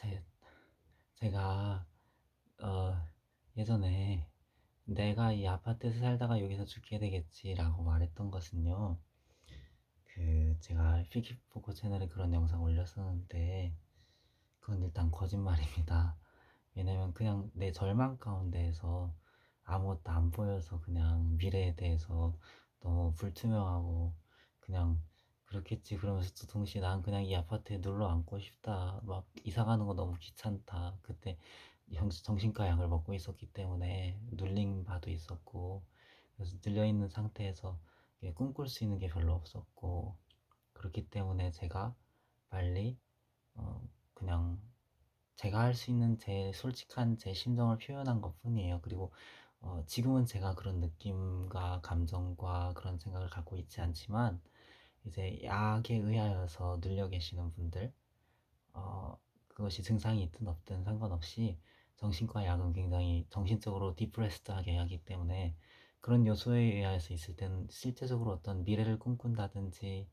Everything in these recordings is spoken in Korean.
제 제가 어 예전에 "내가 이 아파트에서 살다가 여기서 죽게 되겠지."라고 말했던 것은요. 제가 필기포코 채널에 그런 영상 올렸었는데 그건 일단 거짓말입니다. 왜냐면 그냥 내 절망 가운데에서 아무것도 안 보여서 그냥 미래에 대해서 너무 불투명하고 그냥 '그렇겠지.' 그러면서 또 동시에 '난 그냥 이 아파트에 눌러 앉고 싶다. 막 이사 가는 거 너무 귀찮다.' 그때 정신과 약을 먹고 있었기 때문에 눌린 바도 있었고, 그래서 눌려 있는 상태에서 이게 꿈꿀 수 있는 게 별로 없었고, 그렇기 때문에 제가 빨리 그냥 제가 할 수 있는 제 솔직한 제 심정을 표현한 것뿐이에요. 그리고 지금은 제가 그런 느낌과 감정과 그런 생각을 갖고 있지 않지만, 이제 약에 의하여서 눌려 계시는 분들, 그것이 증상이 있든 없든 상관없이 정신과 약은 굉장히 정신적으로 디프레스드하게 하기 때문에, 그런 요소에 의해서 있을 때는 실제적으로 어떤 미래를 꿈꾼다든지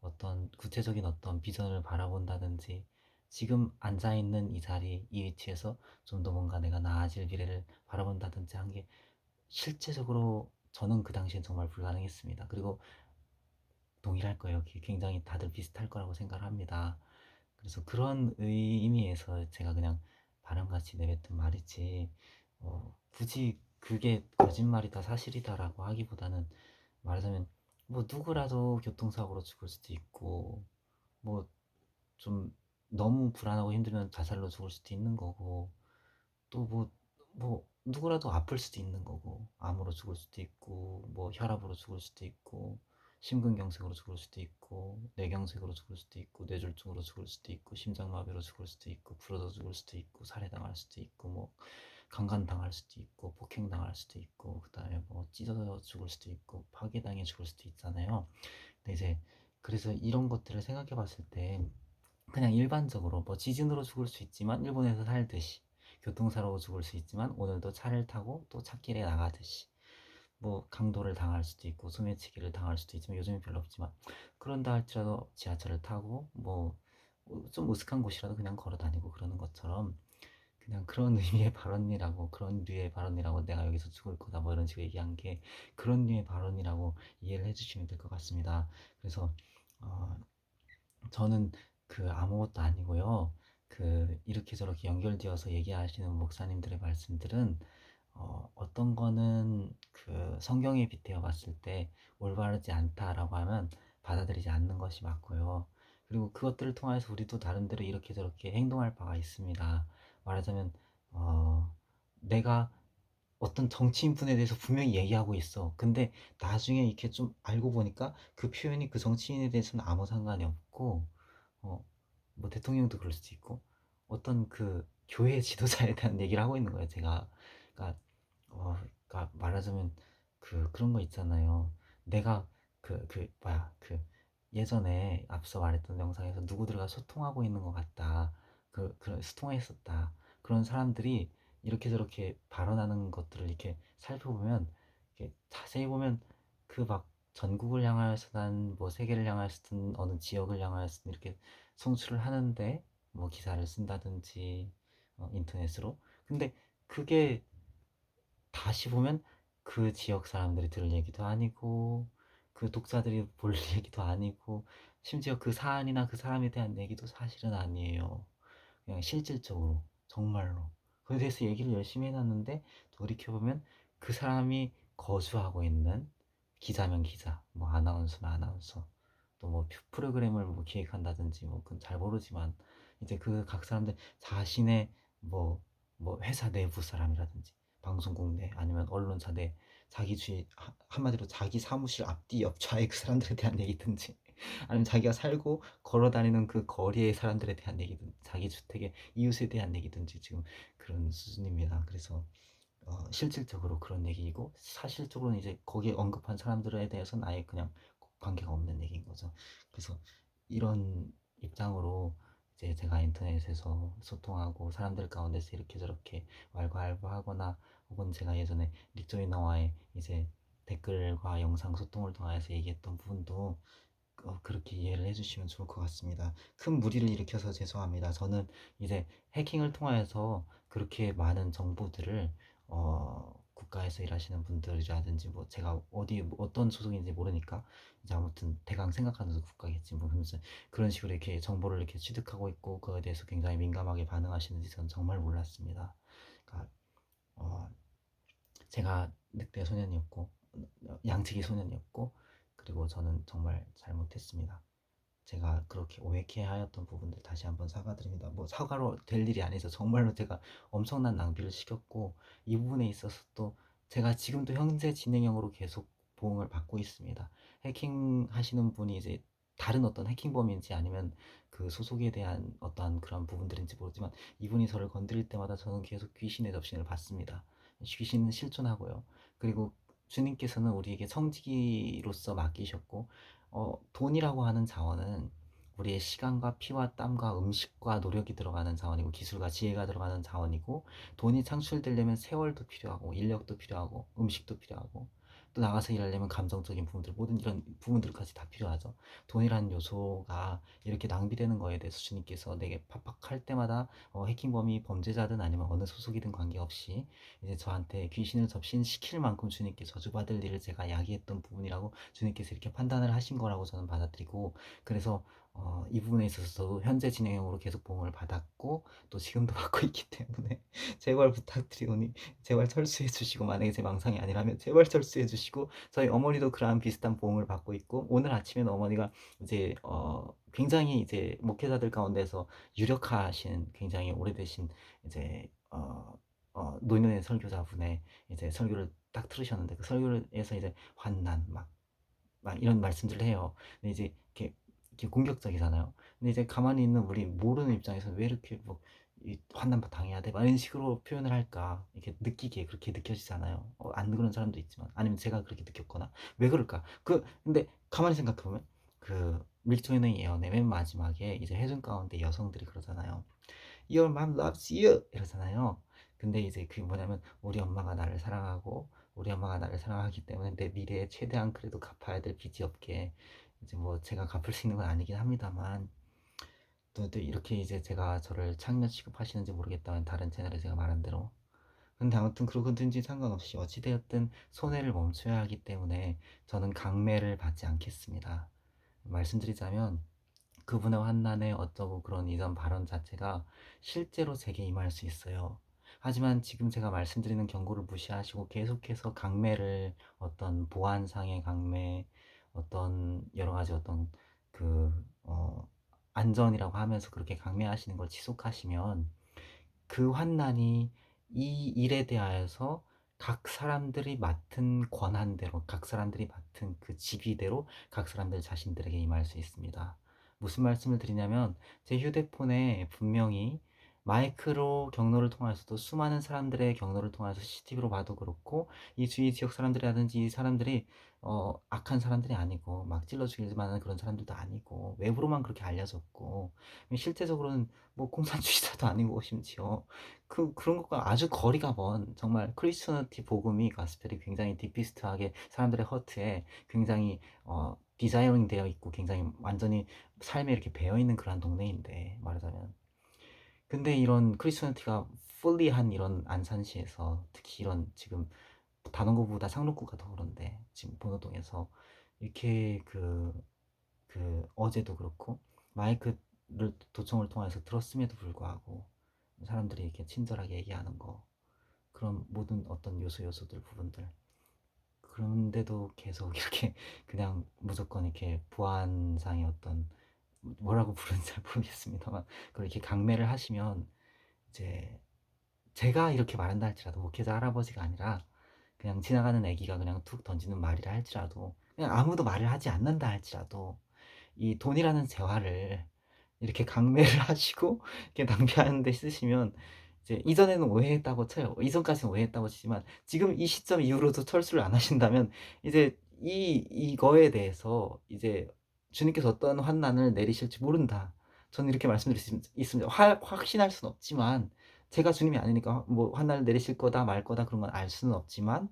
어떤 구체적인 어떤 비전을 바라본다든지, 지금 앉아 있는 이 자리, 이 위치에서 좀 더 뭔가 내가 나아질 미래를 바라본다든지 한 게 실제적으로 저는 그 당시엔 정말 불가능했습니다. 그리고 동일할 거예요. 굉장히 다들 비슷할 거라고 생각을 합니다. 그래서 그런 의미에서 제가 그냥 바람같이 내뱉은 말이지, 굳이 그게 거짓말이다 사실이다라고 하기보다는, 말하자면 뭐 누구라도 교통사고로 죽을 수도 있고, 뭐 좀 너무 불안하고 힘들면 자살로 죽을 수도 있는 거고, 또 누구라도 아플 수도 있는 거고, 암으로 죽을 수도 있고, 뭐 혈압으로 죽을 수도 있고, 심근경색으로 죽을 수도 있고, 뇌경색으로 죽을 수도 있고, 뇌졸중으로 죽을 수도 있고, 심장마비로 죽을 수도 있고, 불어서 죽을 수도 있고, 살해당할 수도 있고, 뭐 강간당할 수도 있고, 폭행당할 수도 있고, 그다음에 뭐 찢어져 죽을 수도 있고, 파괴당해 죽을 수도 있잖아요. 근데 이제 그래서 이런 것들을 생각해 봤을 때, 그냥 일반적으로 뭐 지진으로 죽을 수 있지만 일본에서 살듯이, 교통사고로 죽을 수 있지만 오늘도 차를 타고 또 찻길에 나가듯이, 뭐 강도를 당할 수도 있고 소매치기를 당할 수도 있지만, 요즘은 별로 없지만 그런다 할지라도 지하철을 타고 뭐 좀 으슥한 곳이라도 그냥 걸어 다니고 그러는 것처럼, 그냥 그런 의미의 발언이라고, 그런 류의 발언이라고, 내가 여기서 죽을 거다 뭐 이런 식으로 얘기한 게 그런 류의 발언이라고 이해를 해주시면 될 것 같습니다. 그래서 어, 저는 아무것도 아니고요. 이렇게 저렇게 연결되어서 얘기하시는 목사님들의 말씀들은 어떤 거는 성경에 빗대어 봤을 때 올바르지 않다라고 하면 받아들이지 않는 것이 맞고요. 그리고 그것들을 통해서 우리도 다른대로 이렇게 저렇게 행동할 바가 있습니다. 말하자면 내가 어떤 정치인분에 대해서 분명히 얘기하고 있어. 근데 나중에 이렇게 좀 알고 보니까 그 표현이 그 정치인에 대해서는 아무 상관이 없고, 어, 뭐 대통령도 그럴 수도 있고, 어떤 교회 지도자에 대한 얘기를 하고 있는 거예요, 제가. 그러니까, 그러니까 말하자면 그런 거 있잖아요. 내가 예전에 앞서 말했던 영상에서 누구들과 소통하고 있는 것 같다. 그런 소통했었다. 그런 사람들이 이렇게 저렇게 발언하는 것들을 이렇게 살펴보면, 이렇게 자세히 보면 막 전국을 향하여서든 뭐 세계를 향하여서든 어느 지역을 향하여서든 이렇게 송출을 하는데, 뭐 기사를 쓴다든지 인터넷으로. 근데 그게 다시 보면 그 지역 사람들이 들을 얘기도 아니고, 그 독자들이 볼 얘기도 아니고, 심지어 그 사안이나 그 사람에 대한 얘기도 사실은 아니에요. 그냥 실질적으로 정말로 그에 대해서 얘기를 열심히 해놨는데, 돌이켜보면 그 사람이 거주하고 있는, 기자면 기자, 뭐 아나운서면 아나운서, 또 뭐 프로그램을 뭐 기획한다든지, 뭐 그건 잘 모르지만, 이제 각 사람들 자신의 뭐 회사 내부 사람이라든지 방송국 내 아니면 언론사 내 자기 주위, 한마디로 자기 사무실 앞뒤 옆좌의 그 사람들에 대한 얘기든지, 아니면 자기가 살고 걸어 다니는 그 거리의 사람들에 대한 얘기든, 자기 주택의 이웃에 대한 얘기든지, 지금 그런 수준입니다. 그래서 실질적으로 그런 얘기이고, 사실적으로는 이제 거기에 언급한 사람들에 대해서는 아예 그냥 관계가 없는 얘기인 거죠. 그래서 이런 입장으로 이제 제가 인터넷에서 소통하고 사람들 가운데서 이렇게 저렇게 왈가왈부하거나, 혹은 제가 예전에 릭조이너와의 이제 댓글과 영상 소통을 통해서 얘기했던 부분도 그렇게 이해를 해 주시면 좋을 것 같습니다. 큰 무리를 일으켜서 죄송합니다. 저는 이제 해킹을 통하여서 그렇게 많은 정보들을 국가에서 일하시는 분들이라든지 뭐 제가 어디 뭐 어떤 소속인지 모르니까 이제 아무튼 대강 생각하는 국가겠지 뭐 그러면서 그런 식으로 이렇게 정보를 이렇게 취득하고 있고 그거에 대해서 굉장히 민감하게 반응하시는지 저는 정말 몰랐습니다. 그러니까 어 제가 늑대 소년이었고 양치기 소년이었고 그리고 저는 정말 잘못했습니다. 제가 그렇게 오해케 하였던 부분들 다시 한번 사과드립니다. 뭐 사과로 될 일이 아니죠. 정말로 제가 엄청난 낭비를 시켰고 이 부분에 있어서 또 제가 지금도 현재 진행형으로 계속 보험을 받고 있습니다. 해킹하시는 분이 이제 다른 어떤 해킹범인지 아니면 그 소속에 대한 어떠한 그런 부분들인지 모르지만 이분이 저를 건드릴 때마다 저는 계속 귀신의 접신을 받습니다. 귀신은 실존하고요. 그리고 주님께서는 우리에게 청지기로서 맡기셨고 돈이라고 하는 자원은 우리의 시간과 피와 땀과 음식과 노력이 들어가는 자원이고 기술과 지혜가 들어가는 자원이고 돈이 창출되려면 세월도 필요하고 인력도 필요하고 음식도 필요하고 또 나가서 일하려면 감정적인 부분들 모든 이런 부분들까지 다 필요하죠. 돈이라는 요소가 이렇게 낭비되는 거에 대해서 주님께서 내게 팍팍할 때마다 해킹범이 범죄자든 아니면 어느 소속이든 관계없이 이제 저한테 귀신을 접신시킬 만큼 주님께 저주받을 일을 제가 야기했던 부분이라고 주님께서 이렇게 판단을 하신 거라고 저는 받아들이고 그래서 이 부분에 있어서도 현재 진행형으로 계속 보험을 받았고 또 지금도 받고 있기 때문에 제발 부탁드리오니 제발 철수해 주시고 만약에 제 망상이 아니라면 제발 철수해 주시고 저희 어머니도 그러한 비슷한 보험을 받고 있고 오늘 아침에는 어머니가 이제 굉장히 이제 목회자들 가운데서 유력하신 굉장히 오래되신 이제 노인의 설교자분의 이제 설교를 딱 들으셨는데 그 설교에서 이제 환난 막 이런 말씀들을 해요. 근데 이제 이렇게 공격적이잖아요. 근데 이제 가만히 있는 우리 모르는 입장에서 왜 이렇게 뭐 환난 당해야 돼? 막 이런 식으로 표현을 할까? 이렇게 느끼기에 그렇게 느껴지잖아요. 안 그런 사람도 있지만 아니면 제가 그렇게 느꼈거나 왜 그럴까? 근데 가만히 생각해 보면 그 밀조인의 예언의 맨 마지막에 이제 해준 가운데 여성들이 그러잖아요. Your mom loves you 이러잖아요. 근데 이제 그게 뭐냐면 우리 엄마가 나를 사랑하고 우리 엄마가 나를 사랑하기 때문에 내 미래에 최대한 그래도 갚아야 될 빚이 없게 이제 뭐 제가 갚을 수 있는 건 아니긴 합니다만 또 이렇게 이제 제가 저를 창녀 취급하시는지 모르겠다는 다른 채널에 제가 말한 대로 근데 아무튼 그러든지 상관없이 어찌되었든 손해를 멈춰야 하기 때문에 저는 강매를 받지 않겠습니다. 말씀드리자면 그분의 환난에 어쩌고 그런 이런 발언 자체가 실제로 제게 임할 수 있어요. 하지만 지금 제가 말씀드리는 경고를 무시하시고 계속해서 강매를 어떤 보안상의 강매, 어떤 여러 가지 어떤 그, 안전이라고 하면서 그렇게 강매하시는 걸 지속하시면 그 환난이 이 일에 대하여서 각 사람들이 맡은 권한대로, 각 사람들이 맡은 그 직위대로 각 사람들 자신들에게 임할 수 있습니다. 무슨 말씀을 드리냐면 제 휴대폰에 분명히 마이크로 경로를 통해서도 수많은 사람들의 경로를 통해서 CCTV로 봐도 그렇고 이 주위 지역 사람들이라든지 이 사람들이 악한 사람들이 아니고 막 찔러 죽일 만한 그런 사람들도 아니고 외부로만 그렇게 알려졌고 실제적으로는 뭐 공산주의자도 아니고 심지어 그런 것과 아주 거리가 먼 정말 크리스천티 복음이 가스펠이 굉장히 디피스트하게 사람들의 허트에 굉장히 디자이닝 되어 있고 굉장히 완전히 삶에 이렇게 배어 있는 그러한 동네인데 말하자면 근데 이런 크리스천티가 풀리한 이런 안산시에서 특히 이런 지금 단원구보다 상록구가 더 그런데 지금 본호동에서 이렇게 어제도 그렇고 마이크를 도청을 통해서 들었음에도 불구하고 사람들이 이렇게 친절하게 얘기하는 거 그런 모든 어떤 요소들 부분들 그런데도 계속 이렇게 그냥 무조건 이렇게 보안상의 어떤 뭐라고 부르는지 잘 모르겠습니다만 그걸 이렇게 강매를 하시면 이제 제가 이렇게 말한다 할지라도 목회자 할아버지가 아니라 그냥 지나가는 애기가 그냥 툭 던지는 말이라 할지라도 그냥 아무도 말을 하지 않는다 할지라도 이 돈이라는 재화를 이렇게 강매를 하시고 이렇게 낭비하는 데 쓰시면 이제 이전에는 오해했다고 쳐요. 이전까지는 오해했다고 치지만 지금 이 시점 이후로도 철수를 안 하신다면 이제 이거에 대해서 이제 주님께서 어떤 환난을 내리실지 모른다. 저는 이렇게 말씀드릴 수 있습니다. 확신할 수는 없지만 제가 주님이 아니니까 뭐 환난을 내리실 거다 말 거다 그런 건 알 수는 없지만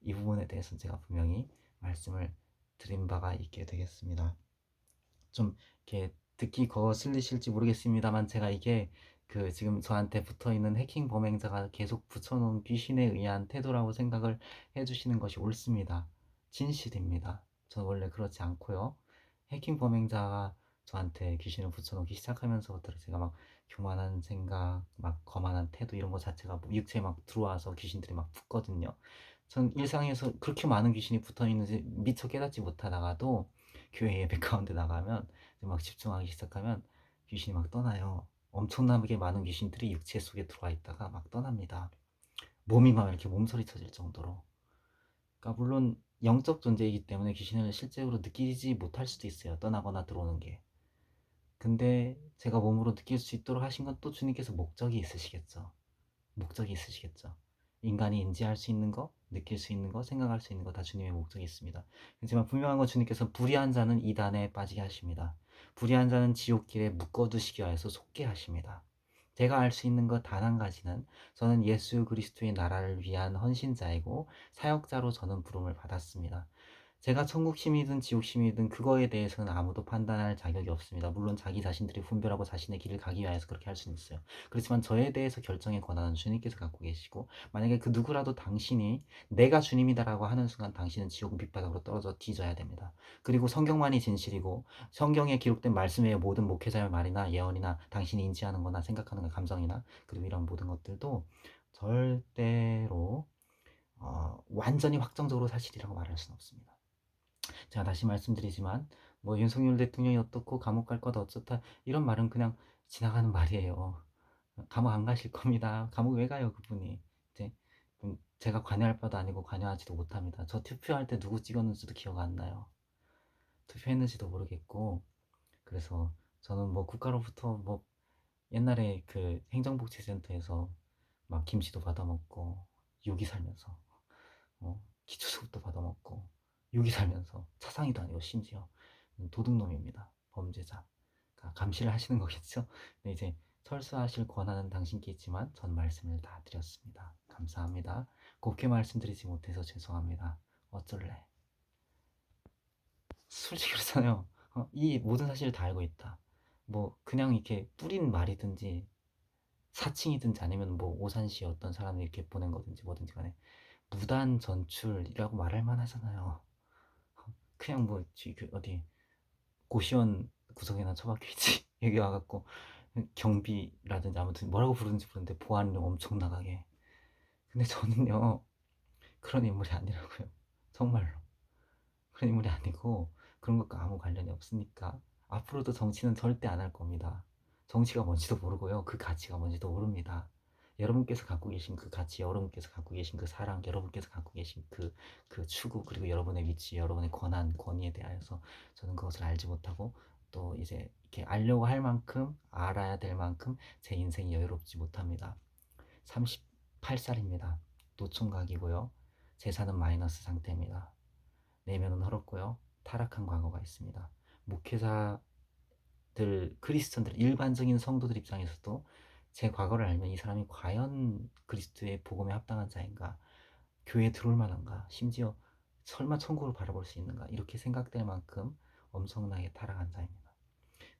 이 부분에 대해서는 제가 분명히 말씀을 드린 바가 있게 되겠습니다. 좀 이렇게 듣기 거슬리실지 모르겠습니다만, 제가 이게 지금 저한테 붙어 있는 해킹 범행자가 계속 붙여놓은 귀신에 의한 태도라고 생각을 해주시는 것이 옳습니다. 진실입니다. 저는 원래 그렇지 않고요. 해킹 범행자가 저한테 귀신을 붙여놓기 시작하면서부터 제가 막 교만한 생각, 막 거만한 태도 이런 거 자체가 육체에 막 들어와서 귀신들이 막 붙거든요. 전 일상에서 그렇게 많은 귀신이 붙어 있는지 미처 깨닫지 못하다가도 교회 예배 가운데 나가면 막 집중하기 시작하면 귀신이 막 떠나요. 엄청나게 많은 귀신들이 육체 속에 들어와 있다가 막 떠납니다. 몸이 막 이렇게 몸서리 쳐질 정도로. 그러니까 물론 영적 존재이기 때문에 귀신을 실제로 느끼지 못할 수도 있어요. 떠나거나 들어오는 게. 근데 제가 몸으로 느낄 수 있도록 하신 건 또 주님께서 목적이 있으시겠죠. 목적이 있으시겠죠. 인간이 인지할 수 있는 거, 느낄 수 있는 거, 생각할 수 있는 거 다 주님의 목적이 있습니다. 하지만 분명한 건 주님께서 불의한 자는 이단에 빠지게 하십니다. 불의한 자는 지옥길에 묶어두시기 위해서 속게 하십니다. 제가 알 수 있는 것 단 한 가지는, 저는 예수 그리스도의 나라를 위한 헌신자이고 사역자로 저는 부름을 받았습니다. 제가 천국심이든 지옥심이든 그거에 대해서는 아무도 판단할 자격이 없습니다. 물론 자기 자신들이 분별하고 자신의 길을 가기 위해서 그렇게 할 수는 있어요. 그렇지만 저에 대해서 결정의 권한은 주님께서 갖고 계시고, 만약에 그 누구라도 당신이 내가 주님이다라고 하는 순간 당신은 지옥 밑바닥으로 떨어져 뒤져야 됩니다. 그리고 성경만이 진실이고 성경에 기록된 말씀의 모든 목회자의 말이나 예언이나 당신이 인지하는 거나 생각하는 거, 감정이나 그리고 이런 모든 것들도 절대로 완전히 확정적으로 사실이라고 말할 수는 없습니다. 제가 다시 말씀드리지만 뭐 윤석열 대통령이 어떻고 감옥 갈 거다 어쩌다 이런 말은 그냥 지나가는 말이에요. 감옥 안 가실 겁니다. 감옥 왜 가요 그분이. 이제 제가 관여할 바도 아니고 관여하지도 못합니다. 저 투표할 때 누구 찍었는지도 기억 안 나요. 투표했는지도 모르겠고. 그래서 저는 뭐 국가로부터 뭐 옛날에 행정복지센터에서 막 김치도 받아먹고, 유기 살면서 기초수급도 받아먹고, 유기 살면서 차상위도 아니고 심지어 도둑놈입니다. 범죄자. 그러니까 감시를 하시는 거겠죠. 근데 이제 철수하실 권한은 당신께 있지만 전 말씀을 다 드렸습니다. 감사합니다. 곱게 말씀드리지 못해서 죄송합니다. 어쩔래. 솔직히 그렇잖아요. 이 모든 사실을 다 알고 있다. 뭐 그냥 이렇게 뿌린 말이든지 사칭이든지 아니면 뭐 오산시에 어떤 사람이 이렇게 보낸 거든지 뭐든지 간에 무단 전출이라고 말할 만하잖아요. 그냥 뭐 어디 고시원 구석에나 처박혀 있지. 여기 와갖고 경비라든지 아무튼 뭐라고 부르는지 모르는데 보안료 엄청 나가게. 근데 저는요 그런 인물이 아니라고요. 정말로 그런 인물이 아니고 그런 것과 아무 관련이 없으니까 앞으로도 정치는 절대 안 할 겁니다. 정치가 뭔지도 모르고요. 그 가치가 뭔지도 모릅니다. 여러분께서 갖고 계신 그 가치, 여러분께서 갖고 계신 그 사랑, 여러분께서 갖고 계신 그 추구, 그리고 여러분의 위치, 여러분의 권한, 권위에 대하여서 저는 그것을 알지 못하고 또 이제 이렇게 알려고 할 만큼, 알아야 될 만큼 제 인생이 여유롭지 못합니다. 38살입니다. 노총각이고요. 재산은 마이너스 상태입니다. 내면은 헐었고요. 타락한 과거가 있습니다. 목회자들, 크리스천들, 일반적인 성도들 입장에서도 제 과거를 알면 이 사람이 과연 그리스도의 복음에 합당한 자인가, 교회에 들어올 만한가, 심지어 설마 천국을 바라볼 수 있는가 이렇게 생각될 만큼 엄청나게 타락한 자입니다.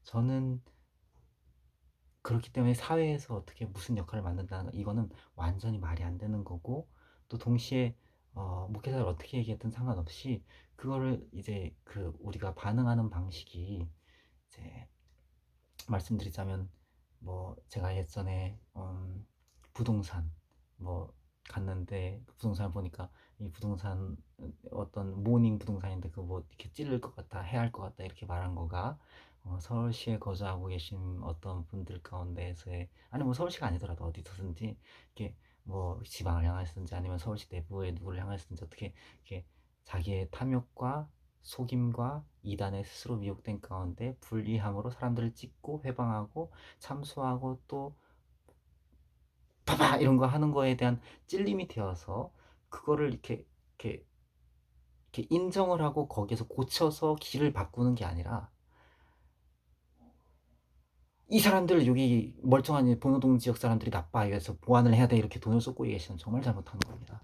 저는 그렇기 때문에 사회에서 어떻게 무슨 역할을 만든다는 거, 이거는 완전히 말이 안 되는 거고, 또 동시에 목회자를 어떻게 얘기했든 상관없이 그거를 이제 우리가 반응하는 방식이 이제 말씀드리자면, 뭐 제가 예전에 부동산 뭐 갔는데 그 부동산을 보니까 이 부동산 어떤 모닝 부동산인데 그 뭐 이렇게 찌를 것 같다, 해할 것 같다 이렇게 말한 거가 서울시에 거주하고 계신 어떤 분들 가운데서의, 아니 뭐 서울시가 아니더라도 어디서든지 이렇게 뭐 지방을 향하시든지 아니면 서울시 내부의 누구를 향하시든지 어떻게 이렇게 자기의 탐욕과 속임과 이단에 스스로 미혹된 가운데 불의함으로 사람들을 찍고 회방하고 참수하고 또 봐봐 이런 거 하는 거에 대한 찔림이 되어서 그거를 이렇게 인정을 하고 거기에서 고쳐서 길을 바꾸는 게 아니라, 이 사람들 여기 멀쩡한 본호동 지역 사람들이 나빠, 이래서 보완을 해야 돼 이렇게 돈을 쏟고 계시는 정말 잘못한 겁니다.